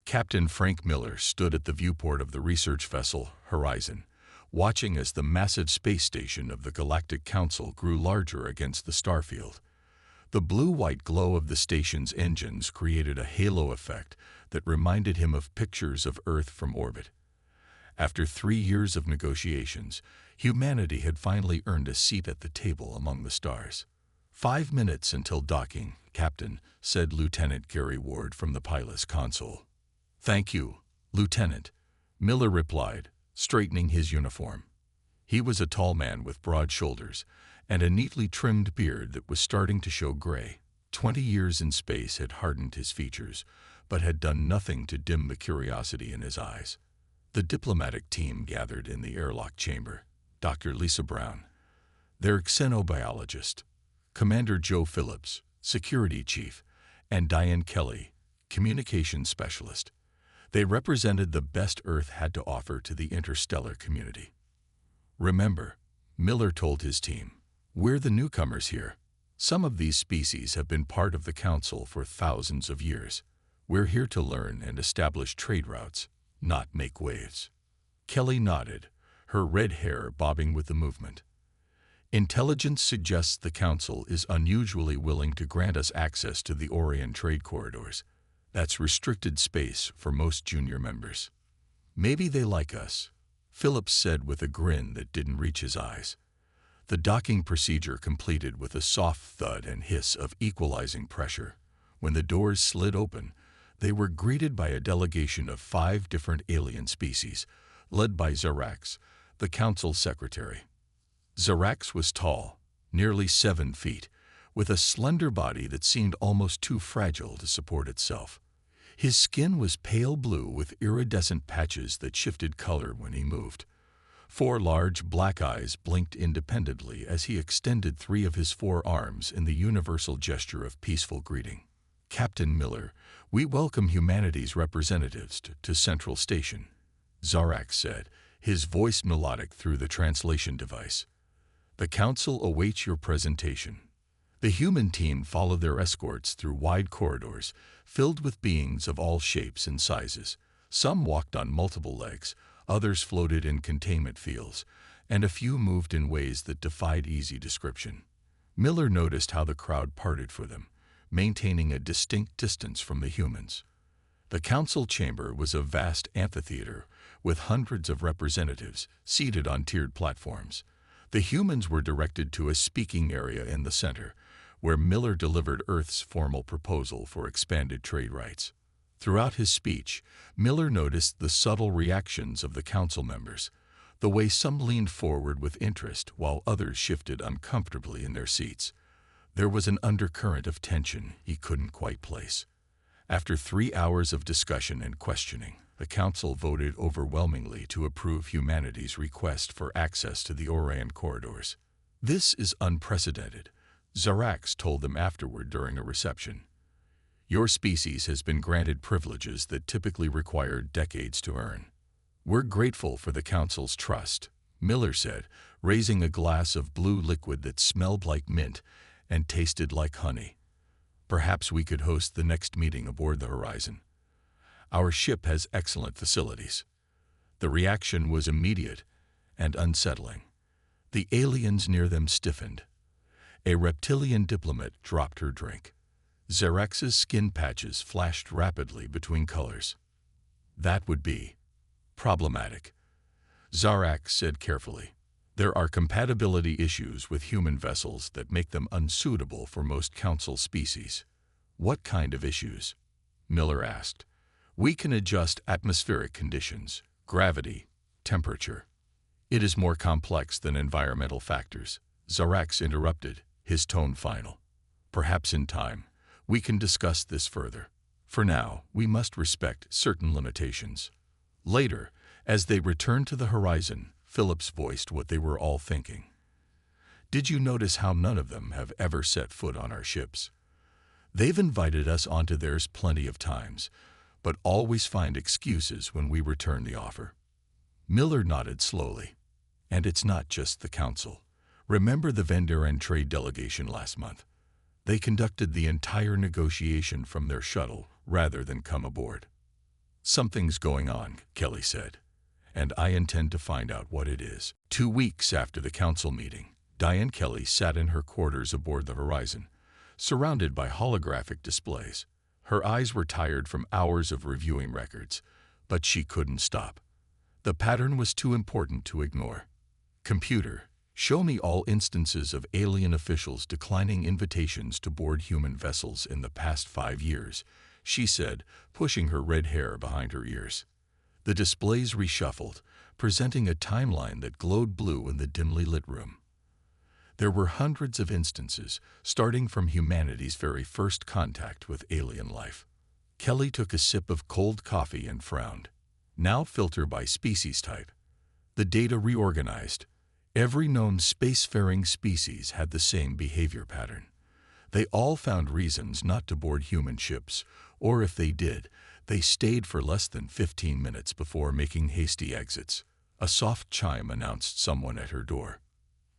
Captain Frank Miller stood at the viewport of the research vessel Horizon, watching as the massive space station of the Galactic Council grew larger against the starfield. The blue-white glow of the station's engines created a halo effect that reminded him of pictures of Earth from orbit. After 3 years of negotiations, humanity had finally earned a seat at the table among the stars. 5 minutes until docking, Captain, said Lieutenant Gary Ward from the pilot's console. Thank you, Lieutenant, Miller replied, straightening his uniform. He was a tall man with broad shoulders and a neatly trimmed beard that was starting to show gray. 20 years in space had hardened his features, but had done nothing to dim the curiosity in his eyes. The diplomatic team gathered in the airlock chamber. Dr. Lisa Brown, their xenobiologist, Commander Joe Phillips, security chief, and Diane Kelly, communications specialist. They represented the best Earth had to offer to the interstellar community. Remember, Miller told his team, we're the newcomers here. Some of these species have been part of the Council for thousands of years. We're here to learn and establish trade routes, not make waves. Kelly nodded, her red hair bobbing with the movement. Intelligence suggests the Council is unusually willing to grant us access to the Orion trade corridors. That's restricted space for most junior members. Maybe they like us, Phillips said with a grin that didn't reach his eyes. The docking procedure completed with a soft thud and hiss of equalizing pressure. When the doors slid open, they were greeted by a delegation of 5 different alien species, led by Zarax, the Council secretary. Zarax was tall, nearly 7 feet, with a slender body that seemed almost too fragile to support itself. His skin was pale blue with iridescent patches that shifted color when he moved. 4 large black eyes blinked independently as he extended 3 of his 4 arms in the universal gesture of peaceful greeting. Captain Miller, we welcome humanity's representatives to Central Station, Zarax said, his voice melodic through the translation device. The Council awaits your presentation. The human team followed their escorts through wide corridors filled with beings of all shapes and sizes. Some walked on multiple legs, others floated in containment fields, and a few moved in ways that defied easy description. Miller noticed how the crowd parted for them, maintaining a distinct distance from the humans. The council chamber was a vast amphitheater with hundreds of representatives seated on tiered platforms. The humans were directed to a speaking area in the center, where Miller delivered Earth's formal proposal for expanded trade rights. Throughout his speech, Miller noticed the subtle reactions of the council members, the way some leaned forward with interest while others shifted uncomfortably in their seats. There was an undercurrent of tension he couldn't quite place. After 3 hours of discussion and questioning, the council voted overwhelmingly to approve humanity's request for access to the Orion corridors. This is unprecedented, Zarax told them afterward during a reception. Your species has been granted privileges that typically require decades to earn. We're grateful for the council's trust, Miller said, raising a glass of blue liquid that smelled like mint and tasted like honey. Perhaps we could host the next meeting aboard the Horizon. Our ship has excellent facilities. The reaction was immediate and unsettling. The aliens near them stiffened. A reptilian diplomat dropped her drink. Zarax's skin patches flashed rapidly between colors. That would be problematic, Zarax said carefully. There are compatibility issues with human vessels that make them unsuitable for most council species. What kind of issues? Miller asked. We can adjust atmospheric conditions, gravity, temperature. It is more complex than environmental factors, Zarax interrupted, his tone final. Perhaps in time, we can discuss this further. For now, we must respect certain limitations. Later, as they returned to the Horizon, Phillips voiced what they were all thinking. Did you notice how none of them have ever set foot on our ships? They've invited us onto theirs plenty of times, but always find excuses when we return the offer. Miller nodded slowly. And it's not just the council. Remember the vendor and trade delegation last month? They conducted the entire negotiation from their shuttle rather than come aboard. "Something's going on," Kelly said, "and I intend to find out what it is." 2 weeks after the council meeting, Diane Kelly sat in her quarters aboard the Horizon, surrounded by holographic displays. Her eyes were tired from hours of reviewing records, but she couldn't stop. The pattern was too important to ignore. "Computer, show me all instances of alien officials declining invitations to board human vessels in the past 5 years," she said, pushing her red hair behind her ears. The displays reshuffled, presenting a timeline that glowed blue in the dimly lit room. There were hundreds of instances, starting from humanity's very first contact with alien life. Kelly took a sip of cold coffee and frowned. Now filter by species type. The data reorganized. Every known spacefaring species had the same behavior pattern. They all found reasons not to board human ships, or if they did, they stayed for less than 15 minutes before making hasty exits. A soft chime announced someone at her door.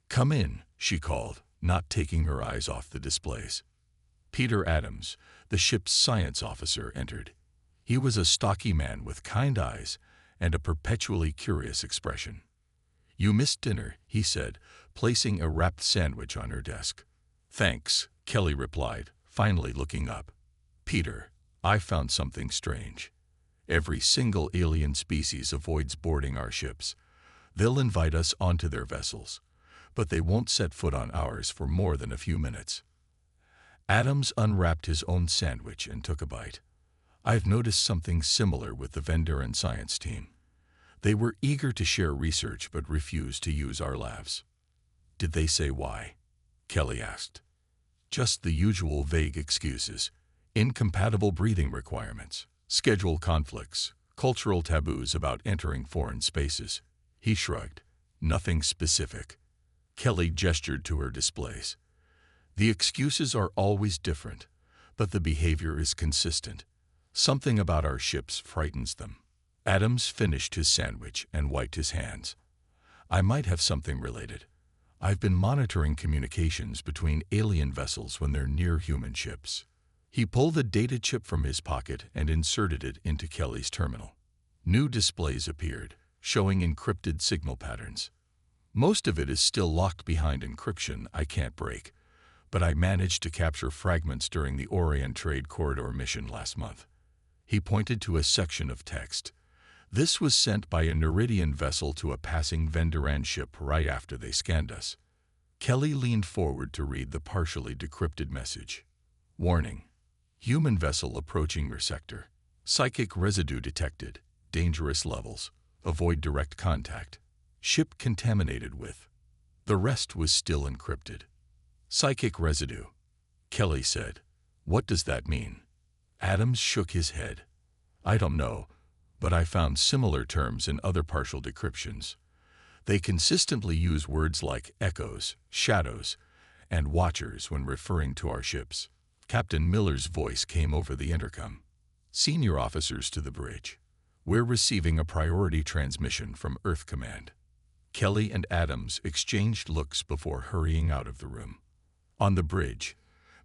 "Come in," she called, not taking her eyes off the displays. Peter Adams, the ship's science officer, entered. He was a stocky man with kind eyes and a perpetually curious expression. "You missed dinner," he said, placing a wrapped sandwich on her desk. "Thanks," Kelly replied, finally looking up. "Peter, I found something strange. Every single alien species avoids boarding our ships. They'll invite us onto their vessels, but they won't set foot on ours for more than a few minutes." Adams unwrapped his own sandwich and took a bite. "I've noticed something similar with the vendor and science team. They were eager to share research but refused to use our labs." "Did they say why?" Kelly asked. "Just the usual vague excuses. Incompatible breathing requirements, schedule conflicts, cultural taboos about entering foreign spaces." He shrugged. "Nothing specific." Kelly gestured to her displays. "The excuses are always different, but the behavior is consistent. Something about our ships frightens them." Adams finished his sandwich and wiped his hands. "I might have something related. I've been monitoring communications between alien vessels when they're near human ships." He pulled a data chip from his pocket and inserted it into Kelly's terminal. New displays appeared, showing encrypted signal patterns. "Most of it is still locked behind encryption I can't break, but I managed to capture fragments during the Orion Trade Corridor mission last month." He pointed to a section of text. "This was sent by a Neridian vessel to a passing Venduran ship right after they scanned us." Kelly leaned forward to read the partially decrypted message. "Warning. Human vessel approaching your sector. Psychic residue detected. Dangerous levels. Avoid direct contact. Ship contaminated with." The rest was still encrypted. "Psychic residue," Kelly said. "What does that mean?" Adams shook his head. "I don't know, but I found similar terms in other partial decryptions. They consistently use words like echoes, shadows, and watchers when referring to our ships." Captain Miller's voice came over the intercom. "Senior officers to the bridge. We're receiving a priority transmission from Earth Command." Kelly and Adams exchanged looks before hurrying out of the room. On the bridge,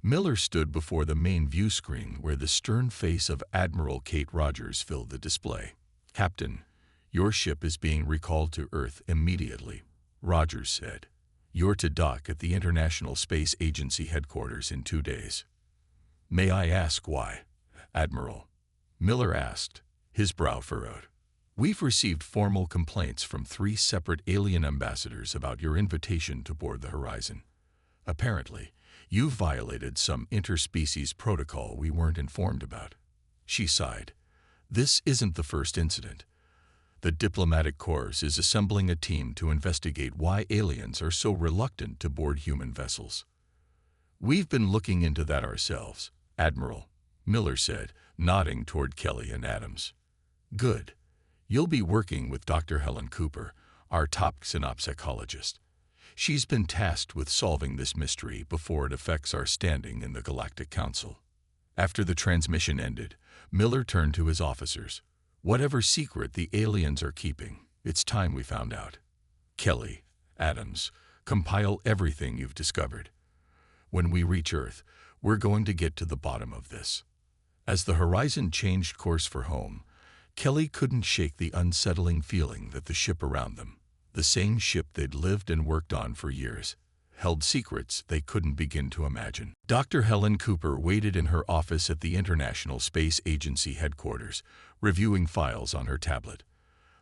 Miller stood before the main view screen where the stern face of Admiral Kate Rogers filled the display. "Captain, your ship is being recalled to Earth immediately," Rogers said. "You're to dock at the International Space Agency headquarters in 2 days." "May I ask why, Admiral?" Miller asked, his brow furrowed. "We've received formal complaints from 3 separate alien ambassadors about your invitation to board the Horizon. Apparently, you've violated some interspecies protocol we weren't informed about." She sighed. "This isn't the first incident. The Diplomatic Corps is assembling a team to investigate why aliens are so reluctant to board human vessels." "We've been looking into that ourselves, Admiral," Miller said, nodding toward Kelly and Adams. "Good. You'll be working with Dr. Helen Cooper, our top synopsychologist. She's been tasked with solving this mystery before it affects our standing in the Galactic Council." After the transmission ended, Miller turned to his officers. "Whatever secret the aliens are keeping, it's time we found out. Kelly, Adams, compile everything you've discovered. When we reach Earth, we're going to get to the bottom of this." As the Horizon changed course for home, Kelly couldn't shake the unsettling feeling that the ship around them, the same ship they'd lived and worked on for years, held secrets they couldn't begin to imagine. Dr. Helen Cooper waited in her office at the International Space Agency headquarters, reviewing files on her tablet.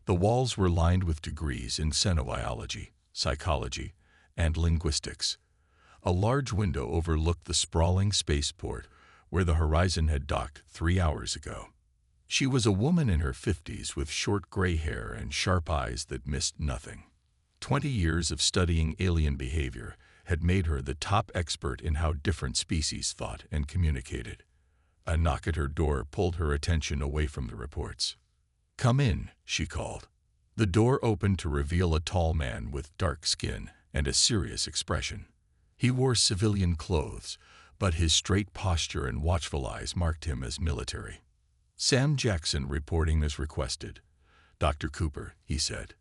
The walls were lined with degrees in xenobiology, psychology, and linguistics. A large window overlooked the sprawling spaceport where the Horizon had docked 3 hours ago. She was a woman in her 50s with short gray hair and sharp eyes that missed nothing. 20 years of studying alien behavior had made her the top expert in how different species thought and communicated. A knock at her door pulled her attention away from the reports. "Come in," she called. The door opened to reveal a tall man with dark skin and a serious expression. He wore civilian clothes, but his straight posture and watchful eyes marked him as military. "Sam Jackson reporting as requested. Dr. Cooper," he said.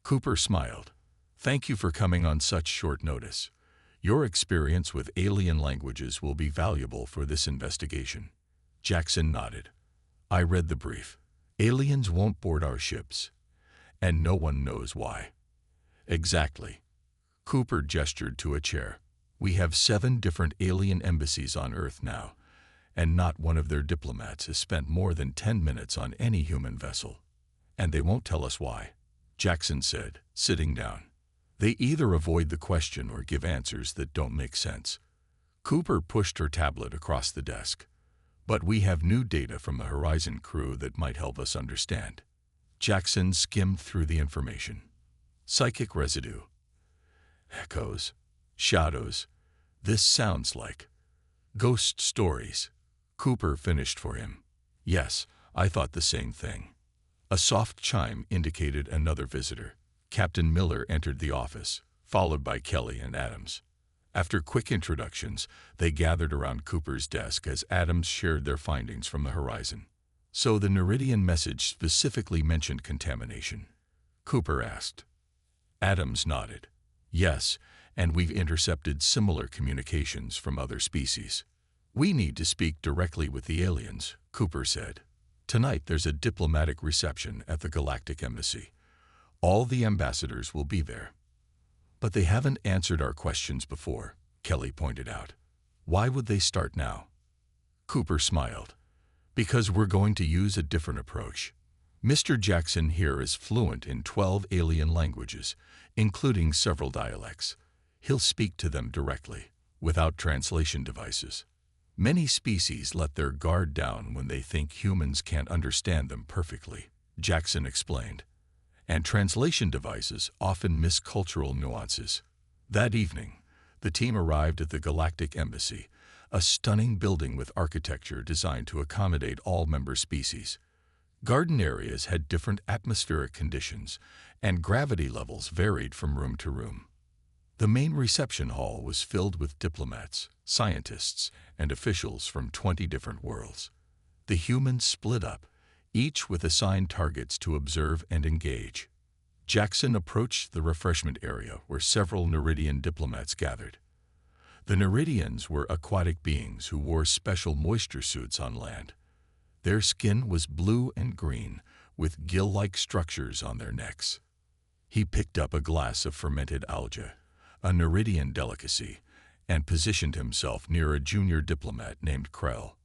Cooper smiled. "Thank you for coming on such short notice. Your experience with alien languages will be valuable for this investigation." Jackson nodded. "I read the brief. Aliens won't board our ships, and no one knows why." "Exactly." Cooper gestured to a chair. "We have 7 different alien embassies on Earth now, and not one of their diplomats has spent more than 10 minutes on any human vessel. And they won't tell us why," Jackson said, sitting down. "They either avoid the question or give answers that don't make sense." Cooper pushed her tablet across the desk. "But we have new data from the Horizon crew that might help us understand." Jackson skimmed through the information. "Psychic residue. Echoes. Shadows. This sounds like ghost stories." Cooper finished for him. "Yes, I thought the same thing." A soft chime indicated another visitor. Captain Miller entered the office, followed by Kelly and Adams. After quick introductions, they gathered around Cooper's desk as Adams shared their findings from the Horizon. "So the Neridian message specifically mentioned contamination?" Cooper asked. Adams nodded. "Yes, and we've intercepted similar communications from other species." "We need to speak directly with the aliens," Cooper said. "Tonight there's a diplomatic reception at the Galactic Embassy. All the ambassadors will be there." "But they haven't answered our questions before," Kelly pointed out. "Why would they start now?" Cooper smiled. "Because we're going to use a different approach. Mr. Jackson here is fluent in 12 alien languages, including several dialects. He'll speak to them directly, without translation devices. Many species let their guard down when they think humans can't understand them perfectly," Jackson explained. "And translation devices often miss cultural nuances." That evening, the team arrived at the Galactic Embassy, a stunning building with architecture designed to accommodate all member species. Garden areas had different atmospheric conditions, and gravity levels varied from room to room. The main reception hall was filled with diplomats, scientists, and officials from 20 different worlds. The humans split up, each with assigned targets to observe and engage. Jackson approached the refreshment area where several Neridian diplomats gathered. The Neridians were aquatic beings who wore special moisture suits on land. Their skin was blue and green, with gill-like structures on their necks. He picked up a glass of fermented algae, a Neridian delicacy, and positioned himself near a junior diplomat named Krell.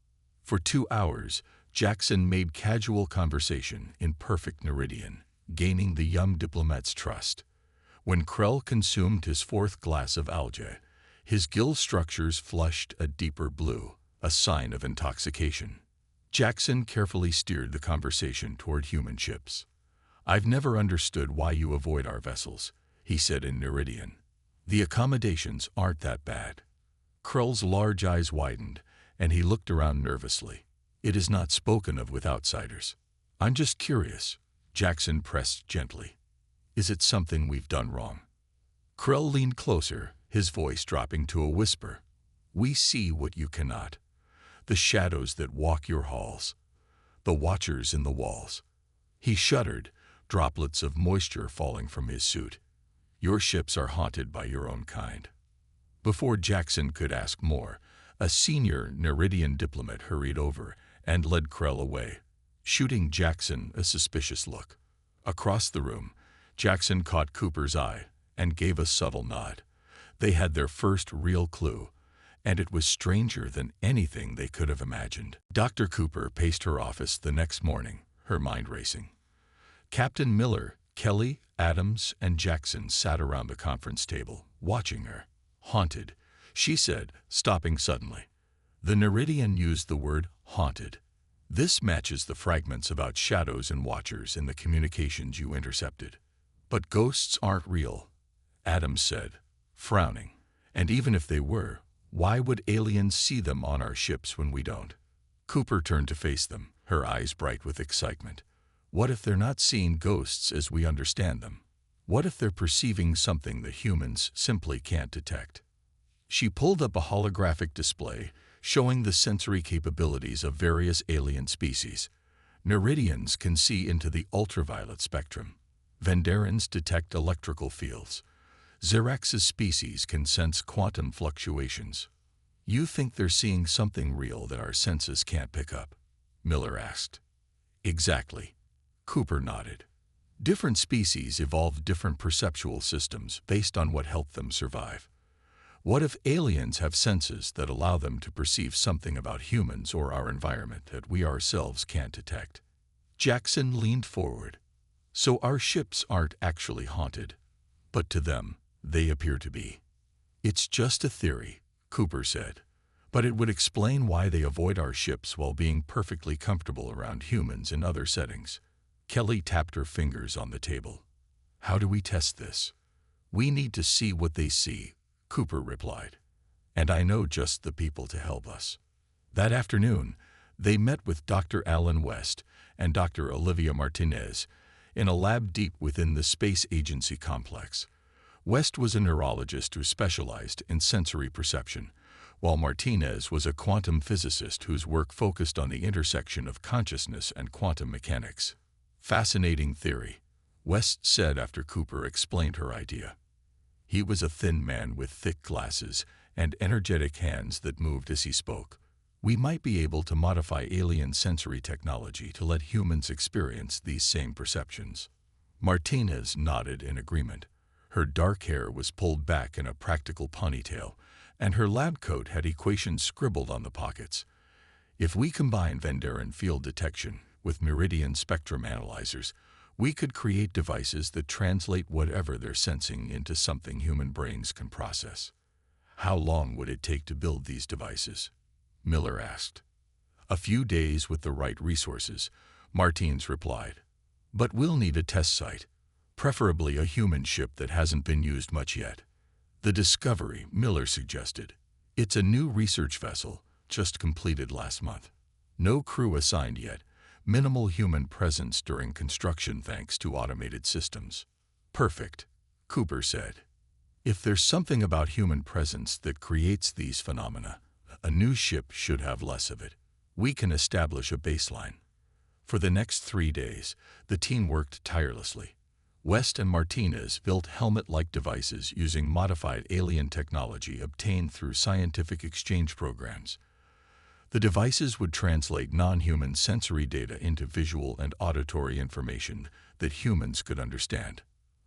For 2 hours, Jackson made casual conversation in perfect Neridian, gaining the young diplomat's trust. When Krell consumed his 4th glass of algae, his gill structures flushed a deeper blue, a sign of intoxication. Jackson carefully steered the conversation toward human ships. "I've never understood why you avoid our vessels," he said in Neridian. "The accommodations aren't that bad." Krell's large eyes widened, and he looked around nervously. "It is not spoken of with outsiders." "I'm just curious," Jackson pressed gently. "Is it something we've done wrong?" Krell leaned closer, his voice dropping to a whisper. "We see what you cannot. The shadows that walk your halls. The watchers in the walls." He shuddered, droplets of moisture falling from his suit. "Your ships are haunted by your own kind." Before Jackson could ask more, a senior Neridian diplomat hurried over and led Krell away. shooting Jackson a suspicious look. Across the room, Jackson caught Cooper's eye and gave a subtle nod. They had their first real clue, and it was stranger than anything they could have imagined. Dr. Cooper paced her office the next morning, her mind racing. Captain Miller, Kelly, Adams, and Jackson sat around the conference table, watching her. "Haunted," she said, stopping suddenly. The Neridian used the word haunted. "This matches the fragments about shadows and watchers in the communications you intercepted. But ghosts aren't real," Adams said, frowning. "And even if they were, why would aliens see them on our ships when we don't?" Cooper turned to face them, her eyes bright with excitement. "What if they're not seeing ghosts as we understand them? What if they're perceiving something that humans simply can't detect?" She pulled up a holographic display showing the sensory capabilities of various alien species. Neridians can see into the ultraviolet spectrum. Venderans detect electrical fields. Xerax's species can sense quantum fluctuations. "You think they're seeing something real that our senses can't pick up?" Miller asked. "Exactly." Cooper nodded. Different species evolved different perceptual systems based on what helped them survive. What if aliens have senses that allow them to perceive something about humans or our environment that we ourselves can't detect? Jackson leaned forward. "So our ships aren't actually haunted, but to them, they appear to be." "It's just a theory," Cooper said, "but it would explain why they avoid our ships while being perfectly comfortable around humans in other settings." Kelly tapped her fingers on the table. "How do we test this?" "We need to see what they see," Cooper replied. "And I know just the people to help us." That afternoon, they met with Dr. Alan West and Dr. Olivia Martinez in a lab deep within the space agency complex. West was a neurologist who specialized in sensory perception, while Martinez was a quantum physicist whose work focused on the intersection of consciousness and quantum mechanics. "Fascinating theory," West said after Cooper explained her idea. He was a thin man with thick glasses and energetic hands that moved as he spoke. "We might be able to modify alien sensory technology to let humans experience these same perceptions." Martinez nodded in agreement. Her dark hair was pulled back in a practical ponytail, and her lab coat had equations scribbled on the pockets. "If we combine Venderan field detection with Meridian spectrum analyzers, we could create devices that translate whatever they're sensing into something human brains can process." "How long would it take to build these devices?" Miller asked. "A few days with the right resources," Martins replied. "But we'll need a test site, preferably a human ship that hasn't been used much yet." "The Discovery," Miller suggested. "It's a new research vessel, just completed last month. No crew assigned yet. Minimal human presence during construction thanks to automated systems." "Perfect," Cooper said. "If there's something about human presence that creates these phenomena, a new ship should have less of it. We can establish a baseline." For the next 3 days, the team worked tirelessly. West and Martinez built helmet-like devices using modified alien technology obtained through scientific exchange programs. The devices would translate non-human sensory data into visual and auditory information that humans could understand.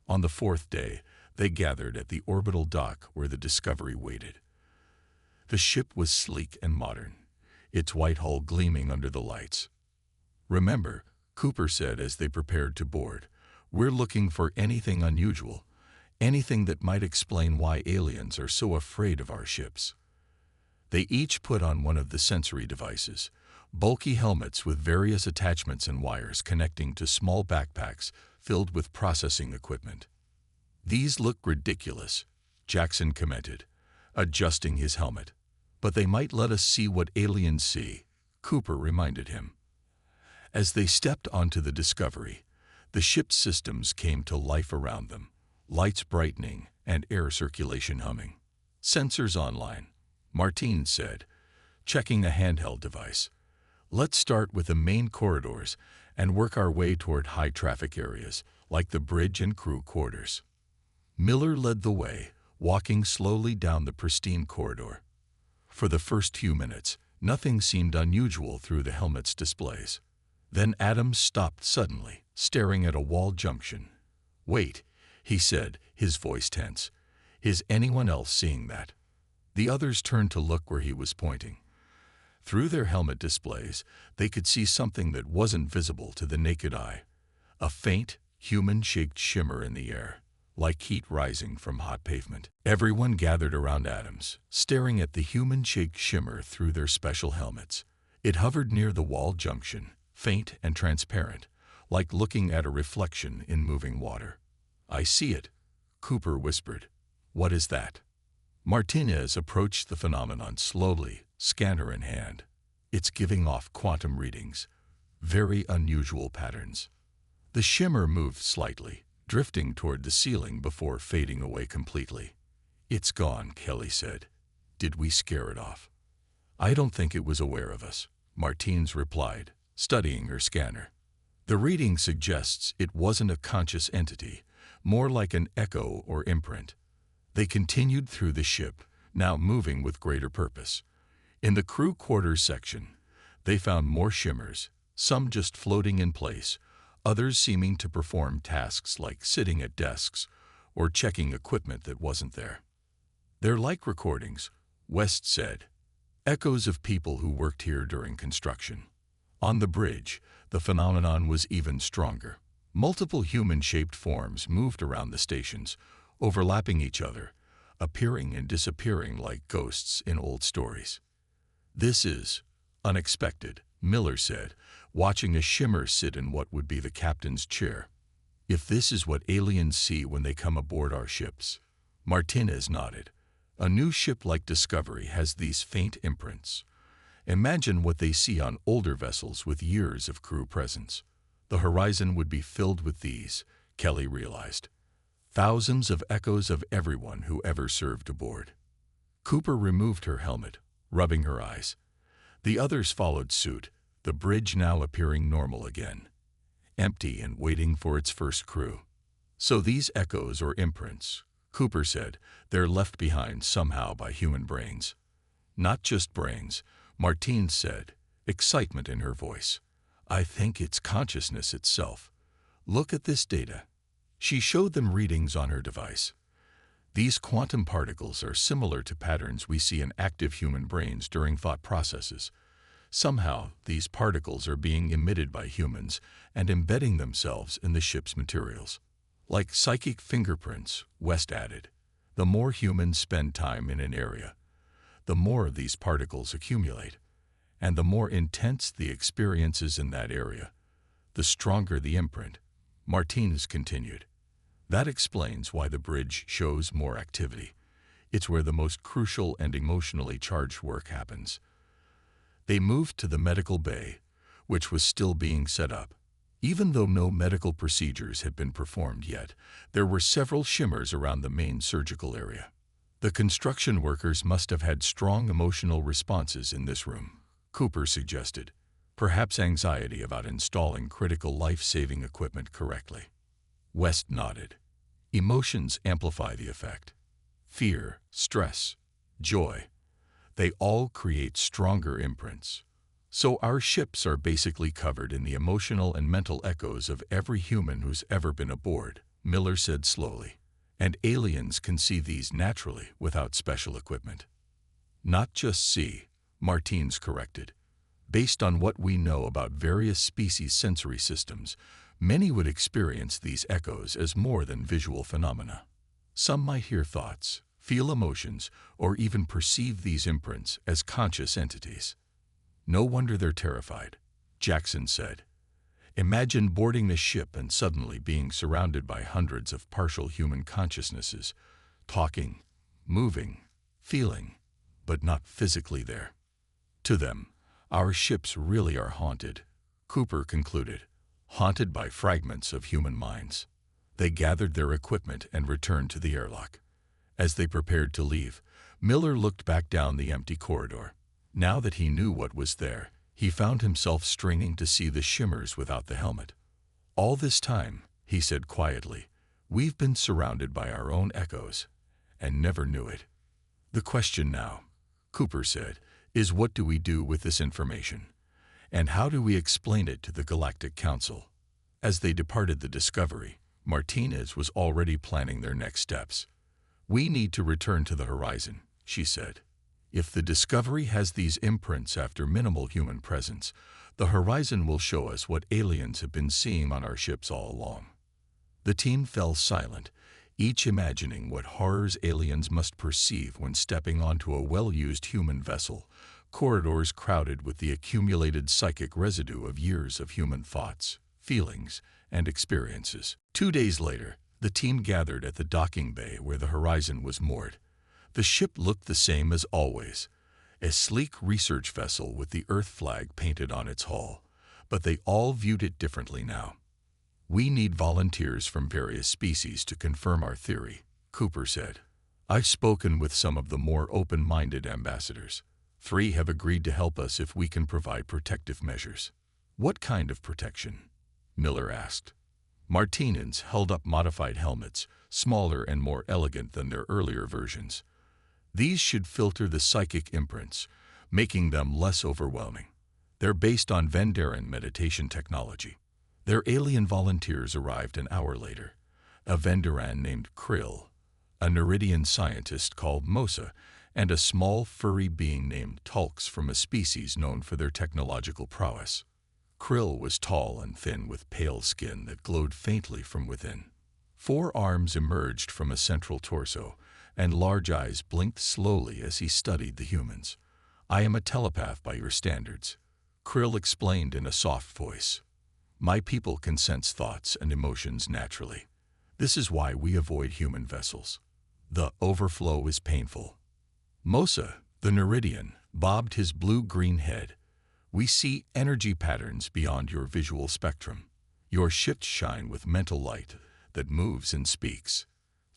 On the 4th day, they gathered at the orbital dock where the Discovery waited. The ship was sleek and modern, its white hull gleaming under the lights. "Remember," Cooper said as they prepared to board, "we're looking for anything unusual, anything that might explain why aliens are so afraid of our ships." They each put on one of the sensory devices, bulky helmets with various attachments and wires connecting to small backpacks filled with processing equipment. "These look ridiculous," Jackson commented, adjusting his helmet. "But they might let us see what aliens see," Cooper reminded him. As they stepped onto the Discovery, the ship's systems came to life around them, lights brightening and air circulation humming. "Sensors online," Martins said, checking a handheld device. "Let's start with the main corridors and work our way toward high-traffic areas, like the bridge and crew quarters." Miller led the way, walking slowly down the pristine corridor. For the first few minutes, nothing seemed unusual through the helmet's displays. Then Adams stopped suddenly, staring at a wall junction. "Wait," he said, his voice tense. "Is anyone else seeing that?" The others turned to look where he was pointing. Through their helmet displays, they could see something that wasn't visible to the naked eye. A faint, human-shaped shimmer in the air, like heat rising from hot pavement. Everyone gathered around Adams, staring at the human-shaped shimmer through their special helmets. It hovered near the wall junction, faint and transparent, like looking at a reflection in moving water. "I see it," Cooper whispered. "What is that?" Martinez approached the phenomenon slowly, scanner in hand. "It's giving off quantum readings, very unusual patterns." The shimmer moved slightly, drifting toward the ceiling before fading away completely. "It's gone," Kelly said. "Did we scare it off?" "I don't think it was aware of us," Martinez replied, studying her scanner. "The reading suggests it wasn't a conscious entity, more like an echo or imprint." They continued through the ship, now moving with greater purpose. In the crew quarters section, they found more shimmers, some just floating in place, others seeming to perform tasks like sitting at desks or checking equipment that wasn't there. "They're like recordings," West said. "Echoes of people who worked here during construction." On the bridge, the phenomenon was even stronger. Multiple human-shaped forms moved around the stations, overlapping each other, appearing and disappearing like ghosts in old stories. "This is unexpected," Miller said, watching a shimmer sit in what would be the captain's chair. "If this is what aliens see when they come aboard our ships." Martinez nodded. "A new ship like Discovery has these faint imprints. Imagine what they see on older vessels with years of crew presence. The horizon would be filled with these," Kelly realized. "Thousands of echoes of everyone who ever served aboard." Cooper removed her helmet, rubbing her eyes. The others followed suit, the bridge now appearing normal again, empty and waiting for its first crew. "So these echoes or imprints," Cooper said, "they're left behind somehow by human brains." "Not just brains," Martine said, excitement in her voice. "I think it's consciousness itself. Look at this data." She showed them readings on her device. "These quantum particles are similar to patterns we see in active human brains during thought processes. Somehow, these particles are being emitted by humans and embedding themselves in the ship's materials. Like psychic fingerprints," West added. "The more humans spend time in an area, the more of these particles accumulate, and the more intense the experiences in that area, the stronger the imprint." Martinez continued. "That explains why the bridge shows more activity. It's where the most crucial and emotionally charged work happens." They moved to the medical bay, which was still being set up. Even though no medical procedures had been performed yet, there were several shimmers around the main surgical area. "The construction workers must have had strong emotional responses in this room," Cooper suggested. "Perhaps anxiety about installing critical life-saving equipment correctly." West nodded. "Emotions amplify the effect. Fear, stress, joy. They all create stronger imprints. So our ships are basically covered in the emotional and mental echoes of every human who's ever been aboard," Miller said slowly. "And aliens can see these naturally without special equipment." "Not just see," Martinez corrected. "Based on what we know about various species' sensory systems, many would experience these echoes as more than visual phenomena. Some might hear thoughts, feel emotions, or even perceive these imprints as conscious entities." "No wonder they're terrified," Jackson said. "Imagine boarding the ship and suddenly being surrounded by hundreds of partial human consciousnesses, talking, moving, feeling, but not physically there. To them, our ships really are haunted," Cooper concluded. "Haunted by fragments of human minds." They gathered their equipment and returned to the airlock. As they prepared to leave, Miller looked back down the empty corridor. Now that he knew what was there, he found himself straining to see the shimmers without the helmet. "All this time," he said quietly, "we've been surrounded by our own echoes, and never knew it." "The question now," Cooper said, "is what do we do with this information? And how do we explain it to the Galactic Council? As they departed the Discovery, Martinez was already planning their next steps. We need to return to the horizon, she said. If the Discovery has these imprints after minimal human presence, the horizon will show us what aliens have been seeing on our ships all along. The team fell silent, each imagining what horrors aliens must perceive when stepping onto a well-used human vessel, corridors crowded with the accumulated psychic residue of years of human thoughts, feelings, and experiences. 2 days later, the team gathered at the docking bay where the horizon was moored. The ship looked the same as always, a sleek research vessel with the Earth flag painted on its hull, but they all viewed it differently now. We need volunteers from various species to confirm our theory, Cooper said. I've spoken with some of the more open-minded ambassadors. 3 have agreed to help us if we can provide protective measures. What kind of protection? Miller asked. Martinez held up modified helmets, smaller and more elegant than their earlier versions. These should filter the psychic imprints, making them less overwhelming. They're based on Venderan meditation technology. Their alien volunteers arrived an hour later. A Venderan named Krill, a Neridian scientist called Mosa, and a small furry being named Tulks from a species known for their technological prowess. Krill was tall and thin with pale skin that glowed faintly from within. 4 arms emerged from a central torso, and large eyes blinked slowly as he studied the humans. I am a telepath by your standards, Krill explained in a soft voice. My people can sense thoughts and emotions naturally. This is why we avoid human vessels. The overflow is painful. Mosa, the Neridian, bobbed his blue-green head. We see energy patterns beyond your visual spectrum. Your shifts shine with mental light that moves and speaks.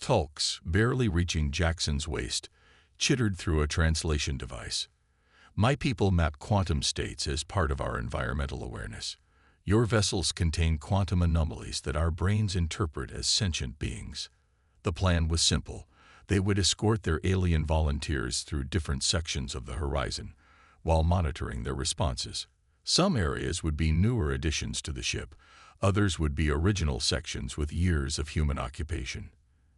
Tulks, barely reaching Jackson's waist, chittered through a translation device. My people map quantum states as part of our environmental awareness. Your vessels contain quantum anomalies that our brains interpret as sentient beings. The plan was simple. They would escort their alien volunteers through different sections of the horizon, while monitoring their responses. Some areas would be newer additions to the ship, others would be original sections with years of human occupation.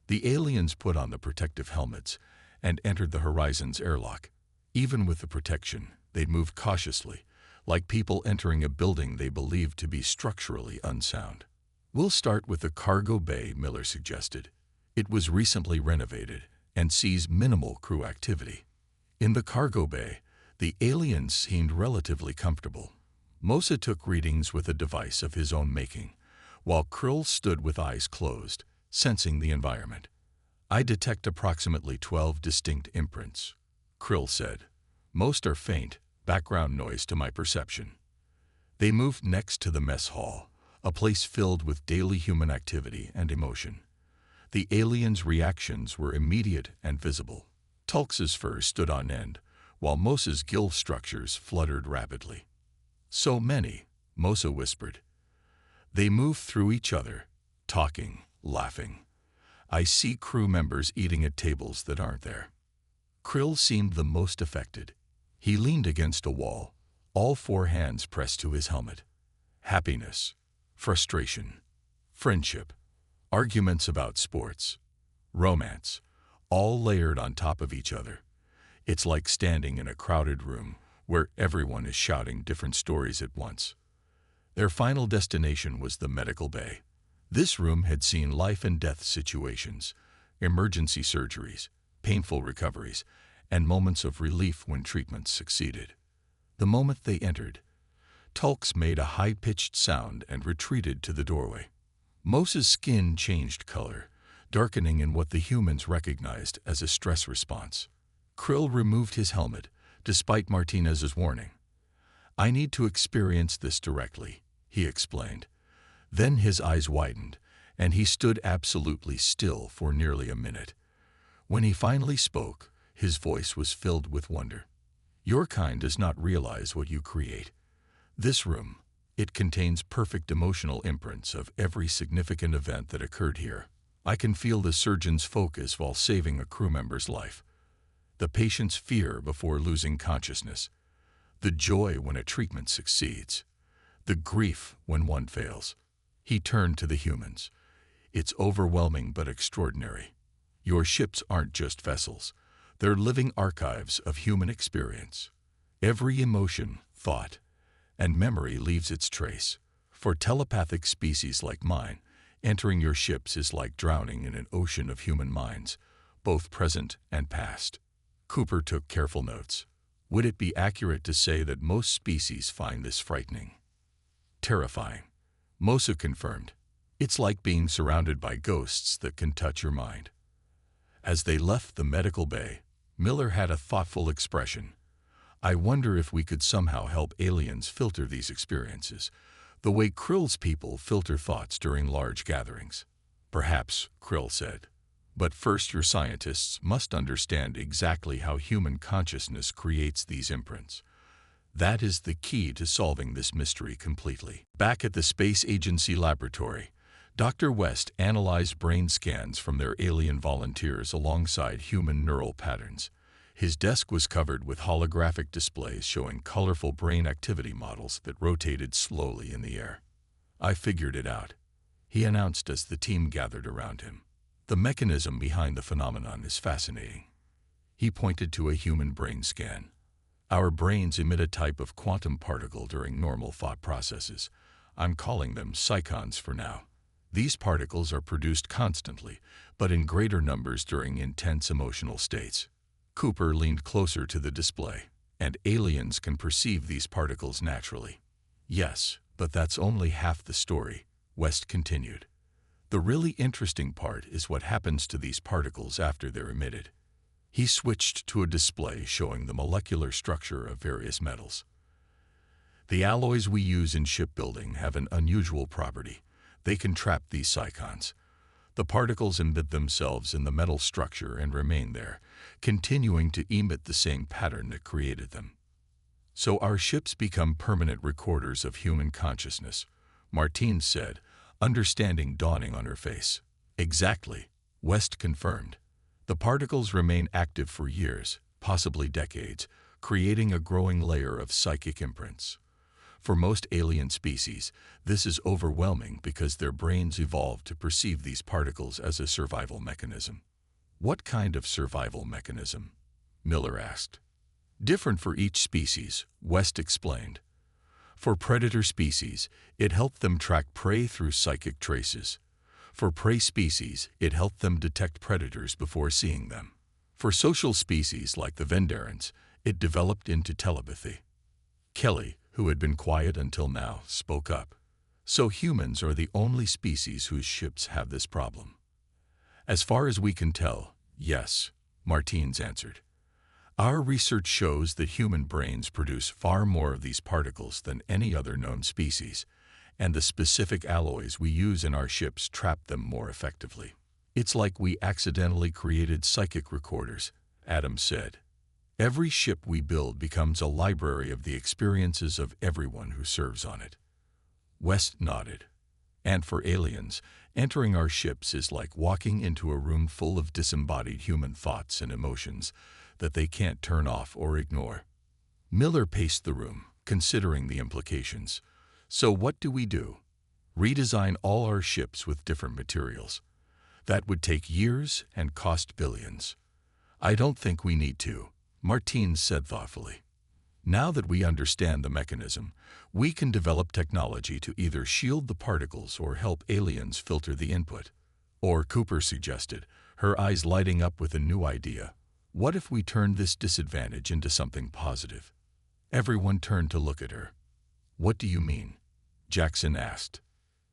The aliens put on the protective helmets and entered the horizon's airlock. Even with the protection, they'd moved cautiously, like people entering a building they believed to be structurally unsound. We'll start with the cargo bay, Miller suggested. It was recently renovated and sees minimal crew activity. In the cargo bay, the aliens seemed relatively comfortable. Mosa took readings with a device of his own making, while Krill stood with eyes closed, sensing the environment. I detect approximately 12 distinct imprints, Krill said. Most are faint, background noise to my perception. They moved next to the mess hall, a place filled with daily human activity and emotion. The aliens' reactions were immediate and visible. Tulks's fur stood on end, while Mosa's gill structures fluttered rapidly. So many, Mosa whispered. They move through each other, talking, laughing. I see crew members eating at tables that aren't there. Krill seemed the most affected. He leaned against a wall, all 4 hands pressed to his helmet. Happiness, frustration, friendship, arguments about sports, romance, all layered on top of each other. It's like standing in a crowded room where everyone is shouting different stories at once. Their final destination was the medical bay. This room had seen life and death situations, emergency surgeries, painful recoveries, and moments of relief when treatments succeeded. The moment they entered, Tulks made a high-pitched sound and retreated to the doorway. Mosa's skin changed color, darkening in what the humans recognized as a stress response. Krill removed his helmet, despite Martinez's warning. I need to experience this directly, he explained. Then his eyes widened, and he stood absolutely still for nearly a minute. When he finally spoke, his voice was filled with wonder. Your kind does not realize what you create. This room, it contains perfect emotional imprints of every significant event that occurred here. I can feel the surgeon's focus while saving a crew member's life, the patient's fear before losing consciousness, The joy when a treatment succeeds. The grief when one fails. He turned to the humans. It's overwhelming but extraordinary. Your ships aren't just vessels. They're living archives of human experience. Every emotion, thought, and memory leaves its trace. For telepathic species like mine, entering your ships is like drowning in an ocean of human minds, both present and past. Cooper took careful notes. Would it be accurate to say that most species find this frightening? Terrifying. Mosa confirmed. It's like being surrounded by ghosts that can touch your mind. As they left the medical bay, Miller had a thoughtful expression. I wonder if we could somehow help aliens filter these experiences, the way Krill's people filter thoughts during large gatherings. Perhaps, Krill said. But first your scientists must understand exactly how human consciousness creates these imprints. That is the key to solving this mystery completely. Back at the Space Agency laboratory, Dr. West analyzed brain scans from their alien volunteers alongside human neural patterns. His desk was covered with holographic displays showing colorful brain activity models that rotated slowly in the air. I figured it out, he announced as the team gathered around him. The mechanism behind the phenomenon is fascinating. He pointed to a human brain scan. Our brains emit a type of quantum particle during normal thought processes. I'm calling them psychons for now. These particles are produced constantly, but in greater numbers during intense emotional states. Cooper leaned closer to the display. And aliens can perceive these particles naturally. Yes, but that's only half the story, West continued. The really interesting part is what happens to these particles after they're emitted. He switched to a display showing the molecular structure of various metals. The alloys we use in shipbuilding have an unusual property. They can trap these psychons. The particles embed themselves in the metal structure and remain there, continuing to emit the same pattern that created them. So our ships become permanent recorders of human consciousness, Martine said, understanding dawning on her face. Exactly, West confirmed. The particles remain active for years, possibly decades, creating a growing layer of psychic imprints. For most alien species, this is overwhelming because their brains evolved to perceive these particles as a survival mechanism. What kind of survival mechanism? Miller asked. Different for each species, West explained. For predator species, it helped them track prey through psychic traces. For prey species, it helped them detect predators before seeing them. For social species like the Vendarans, it developed into telepathy. Kelly, who had been quiet until now, spoke up. So humans are the only species whose ships have this problem. As far as we can tell, yes, Martins answered. Our research shows that human brains produce far more of these particles than any other known species, and the specific alloys we use in our ships trap them more effectively. It's like we accidentally created psychic recorders, Adams said. Every ship we build becomes a library of the experiences of everyone who serves on it. West nodded. And for aliens, entering our ships is like walking into a room full of disembodied human thoughts and emotions that they can't turn off or ignore. Miller paced the room, considering the implications. So what do we do? Redesign all our ships with different materials. That would take years and cost billions. I don't think we need to, Martins said thoughtfully. Now that we understand the mechanism, we can develop technology to either shield the particles or help aliens filter the input. Or, Cooper suggested, her eyes lighting up with a new idea. What if we turned this disadvantage into something positive? Everyone turned to look at her. What do you mean? Jackson asked.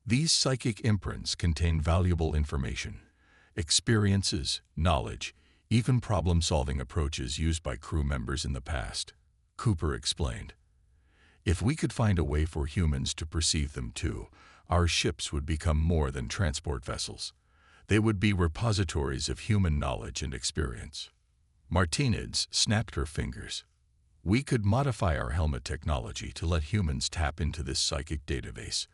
These psychic imprints contain valuable information, experiences, knowledge, even problem-solving approaches used by crew members in the past, Cooper explained. If we could find a way for humans to perceive them too, our ships would become more than transport vessels. They would be repositories of human knowledge and experience. Martinez snapped her fingers. We could modify our helmet technology to let humans tap into this psychic database.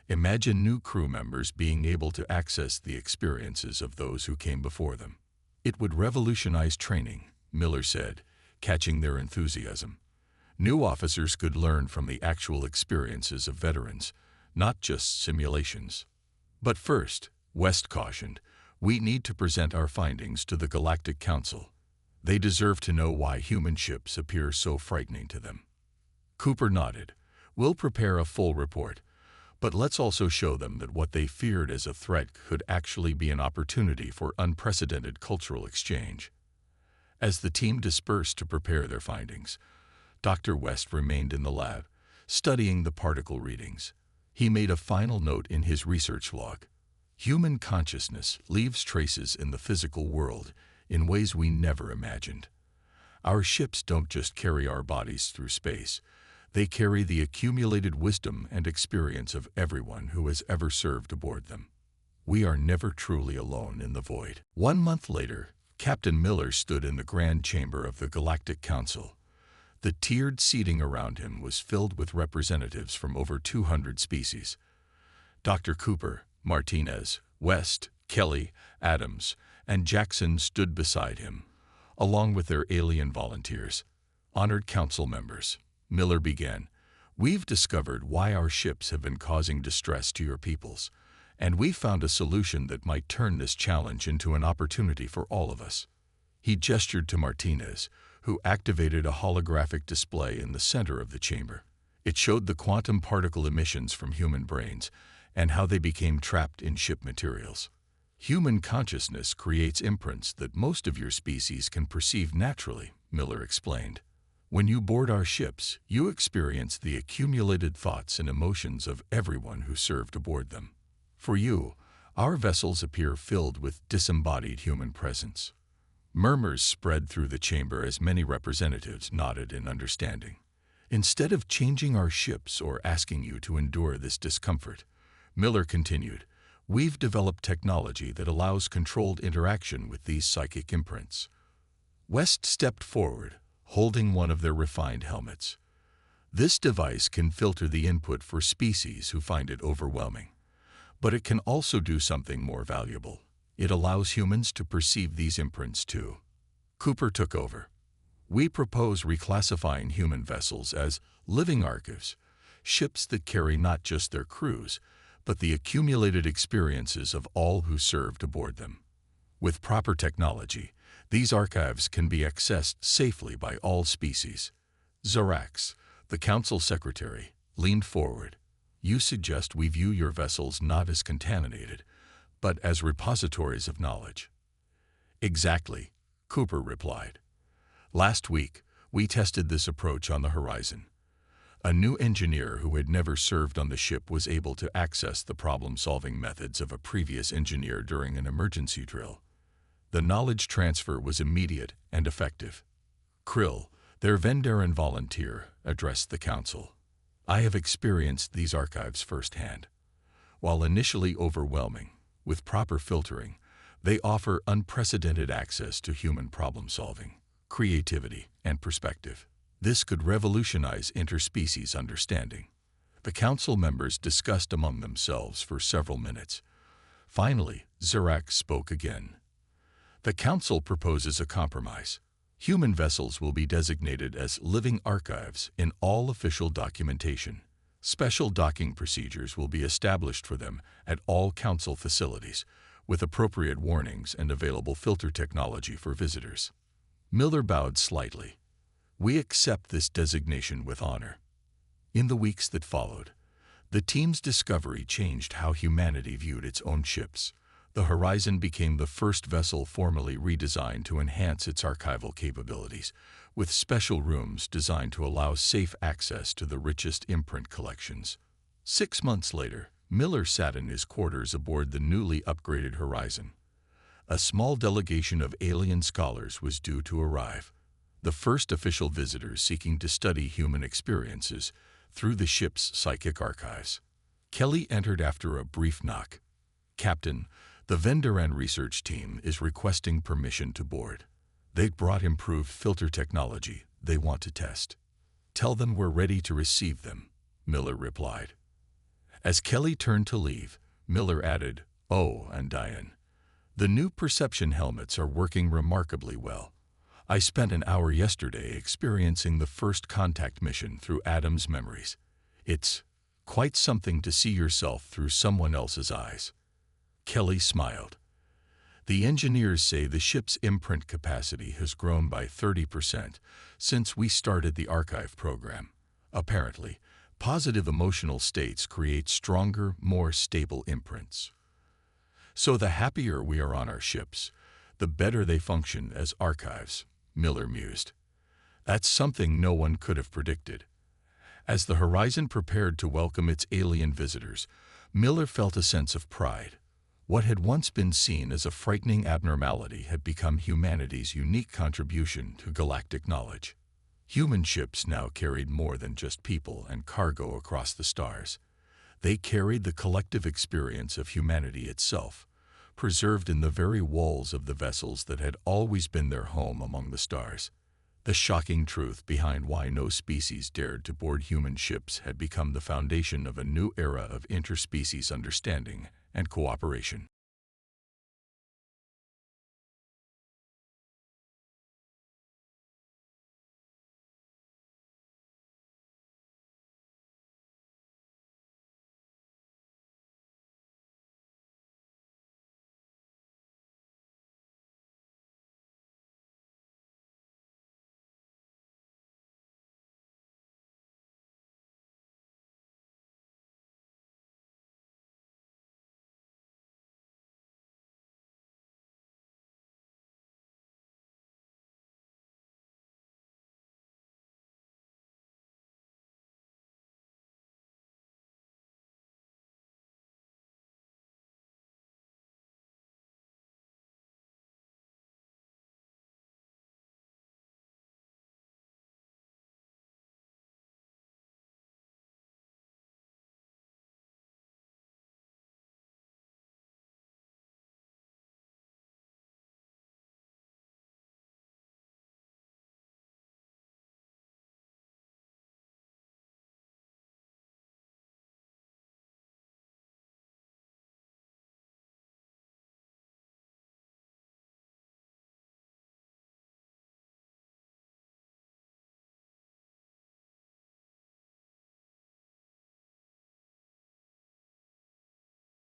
Imagine new crew members being able to access the experiences of those who came before them. It would revolutionize training, Miller said, catching their enthusiasm. New officers could learn from the actual experiences of veterans, not just simulations. But first, West cautioned, we need to present our findings to the Galactic Council. They deserve to know why human ships appear so frightening to them. Cooper nodded. We'll prepare a full report, but let's also show them that what they feared as a threat could actually be an opportunity for unprecedented cultural exchange. As the team dispersed to prepare their findings, Dr. West remained in the lab, studying the particle readings. He made a final note in his research log. Human consciousness leaves traces in the physical world in ways we never imagined. Our ships don't just carry our bodies through space. They carry the accumulated wisdom and experience of everyone who has ever served aboard them. We are never truly alone in the void. 1 month later, Captain Miller stood in the grand chamber of the Galactic Council. The tiered seating around him was filled with representatives from over 200 species. Dr. Cooper, Martinez, West, Kelly, Adams, and Jackson stood beside him, along with their alien volunteers. Honored council members, Miller began, we've discovered why our ships have been causing distress to your peoples, and we found a solution that might turn this challenge into an opportunity for all of us. He gestured to Martinez, who activated a holographic display in the center of the chamber. It showed the quantum particle emissions from human brains and how they became trapped in ship materials. Human consciousness creates imprints that most of your species can perceive naturally, Miller explained. When you board our ships, you experience the accumulated thoughts and emotions of everyone who served aboard them. For you, our vessels appear filled with disembodied human presence. Murmurs spread through the chamber as many representatives nodded in understanding. Instead of changing our ships or asking you to endure this discomfort, Miller continued, we've developed technology that allows controlled interaction with these psychic imprints. West stepped forward, holding one of their refined helmets. This device can filter the input for species who find it overwhelming. But it can also do something more valuable. It allows humans to perceive these imprints too. Cooper took over. We propose reclassifying human vessels as living archives, ships that carry not just their crews, but the accumulated experiences of all who served aboard them. With proper technology, these archives can be accessed safely by all species. Zarax, the council secretary, leaned forward. You suggest we view your vessels not as contaminated, but as repositories of knowledge. Exactly, Cooper replied. Last week, we tested this approach on the horizon. A new engineer who had never served on the ship was able to access the problem-solving methods of a previous engineer during an emergency drill. The knowledge transfer was immediate and effective. Krill, their Vendaran volunteer, addressed the council. I have experienced these archives firsthand. While initially overwhelming, with proper filtering, they offer unprecedented access to human problem-solving, creativity, and perspective. This could revolutionize interspecies understanding. The council members discussed among themselves for several minutes. Finally, Zarax spoke again. The council proposes a compromise. Human vessels will be designated as living archives in all official documentation. Special docking procedures will be established for them at all council facilities, with appropriate warnings and available filter technology for visitors. Miller bowed slightly. We accept this designation with honor. In the weeks that followed, the team's discovery changed how humanity viewed its own ships. The Horizon became the first vessel formally redesigned to enhance its archival capabilities, with special rooms designed to allow safe access to the richest imprint collections. 6 months later, Miller sat in his quarters aboard the newly upgraded Horizon. A small delegation of alien scholars was due to arrive, the first official visitors seeking to study human experiences through the ship's psychic archives. Kelly entered after a brief knock. Captain, the Vendaran research team is requesting permission to board. They brought improved filter technology they want to test. Tell them we're ready to receive them, Miller replied. As Kelly turned to leave, Miller added, Oh, and Diane. The new perception helmets are working remarkably well. I spent an hour yesterday experiencing the first contact mission through Adam's memories. It's quite something to see yourself through someone else's eyes. Kelly smiled. The engineers say the ship's imprint capacity has grown by 30% since we started the archive program. Apparently, positive emotional states create stronger, more stable imprints. So the happier we are on our ships, the better they function as archives, Miller mused. That's something no one could have predicted. As the Horizon prepared to welcome its alien visitors, Miller felt a sense of pride. What had once been seen as a frightening abnormality had become humanity's unique contribution to galactic knowledge. Human ships now carried more than just people and cargo across the stars. They carried the collective experience of humanity itself, preserved in the very walls of the vessels that had always been their home among the stars. The shocking truth behind why no species dared to board human ships had become the foundation of a new era of interspecies understanding and cooperation.